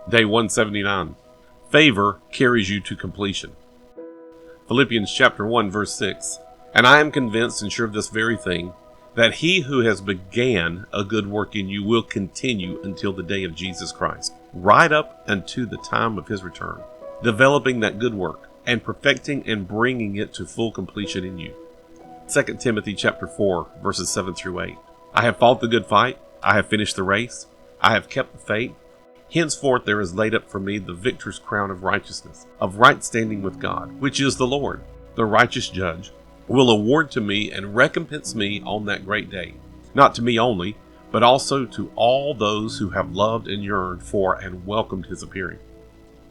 Day 179. Favor carries you to completion. Philippians chapter 1 verse 6. And I am convinced and sure of this very thing, that he who has began a good work in you will continue until the day of Jesus Christ, right up unto the time of his return, developing that good work and perfecting and bringing it to full completion in you. 2 Timothy chapter 4 verses 7 through 8. I have fought the good fight, I have finished the race, I have kept the faith. Henceforth there is laid up for me the victor's crown of righteousness, of right standing with God, which is the Lord, the righteous judge, will award to me and recompense me on that great day, not to me only, but also to all those who have loved and yearned for and welcomed his appearing.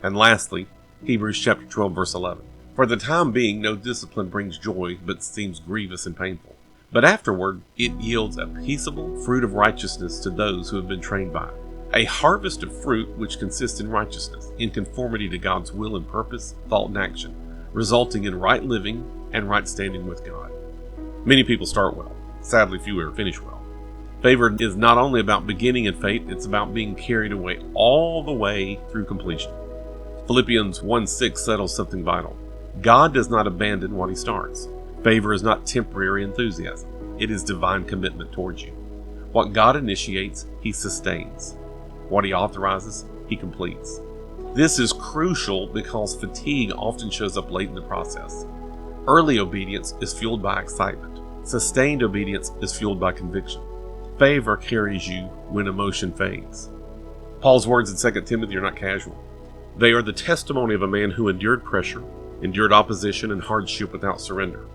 And lastly, Hebrews chapter 12 verse 11. For the time being no discipline brings joy, but seems grievous and painful. But afterward it yields a peaceable fruit of righteousness to those who have been trained by it. A harvest of fruit which consists in righteousness, in conformity to God's will and purpose, thought and action, resulting in right living and right standing with God. Many people start well. Sadly, few ever finish well. Favor is not only about beginning in faith, it's about being carried away all the way through completion. Philippians 1:6 settles something vital. God does not abandon what he starts. Favor is not temporary enthusiasm. It is divine commitment towards you. What God initiates, he sustains. What he authorizes, he completes. This is crucial because fatigue often shows up late in the process. Early obedience is fueled by excitement. Sustained obedience is fueled by conviction. Favor carries you when emotion fades. Paul's words in 2 Timothy are not casual. They are the testimony of a man who endured pressure, endured opposition and hardship without surrender.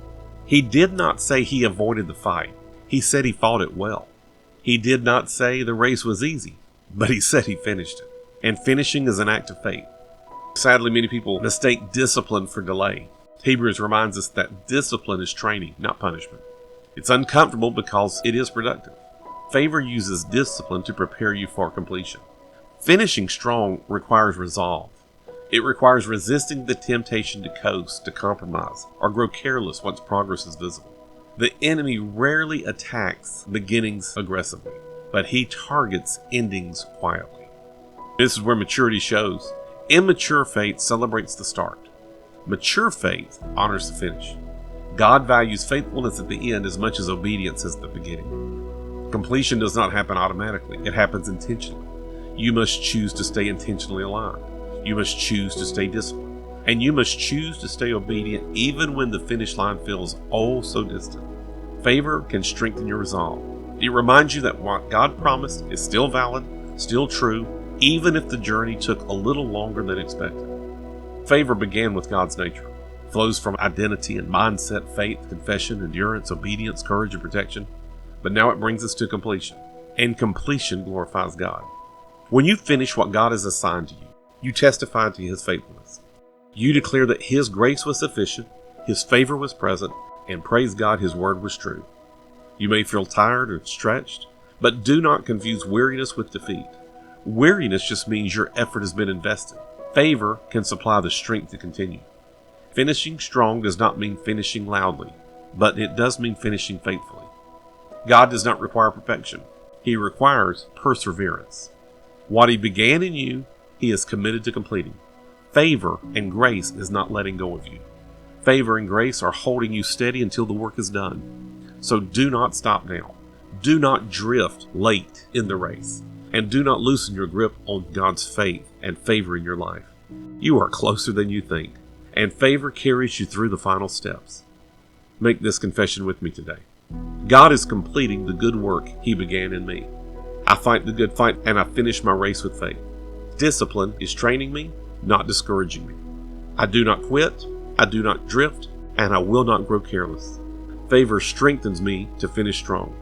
He did not say he avoided the fight. He said he fought it well. He did not say the race was easy, but he said he finished it. And finishing is an act of faith. Sadly, many people mistake discipline for delay. Hebrews reminds us that discipline is training, not punishment. It's uncomfortable because it is productive. Favor uses discipline to prepare you for completion. Finishing strong requires resolve. It requires resisting the temptation to coast, to compromise, or grow careless once progress is visible. The enemy rarely attacks beginnings aggressively, but he targets endings quietly. This is where maturity shows. Immature faith celebrates the start. Mature faith honors the finish. God values faithfulness at the end as much as obedience as the beginning. Completion does not happen automatically. It happens intentionally. You must choose to stay intentionally aligned. You must choose to stay disciplined. And you must choose to stay obedient even when the finish line feels oh so distant. Favor can strengthen your resolve. It reminds you that what God promised is still valid, still true, even if the journey took a little longer than expected. Favor began with God's nature. It flows from identity and mindset, faith, confession, endurance, obedience, courage, and protection. But now it brings us to completion. And completion glorifies God. When you finish what God has assigned to you, you testify to his faithfulness. You declare that his grace was sufficient, his favor was present, and praise God, his word was true. You may feel tired or stretched, but do not confuse weariness with defeat. Weariness just means your effort has been invested. Favor can supply the strength to continue. Finishing strong does not mean finishing loudly, but it does mean finishing faithfully. God does not require perfection. He requires perseverance. What he began in you, he is committed to completing. Favor and grace is not letting go of you. Favor and grace are holding you steady until the work is done. So do not stop now. Do not drift late in the race. And do not loosen your grip on God's faith and favor in your life. You are closer than you think, and favor carries you through the final steps. Make this confession with me today. God is completing the good work he began in me. I fight the good fight and I finish my race with faith. Discipline is training me, not discouraging me. I do not quit, I do not drift, and I will not grow careless. Favor strengthens me to finish strong.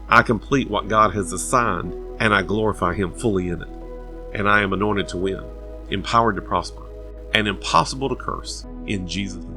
I complete what God has assigned, and I glorify him fully in it. And I am anointed to win, empowered to prosper, and impossible to curse in Jesus' name.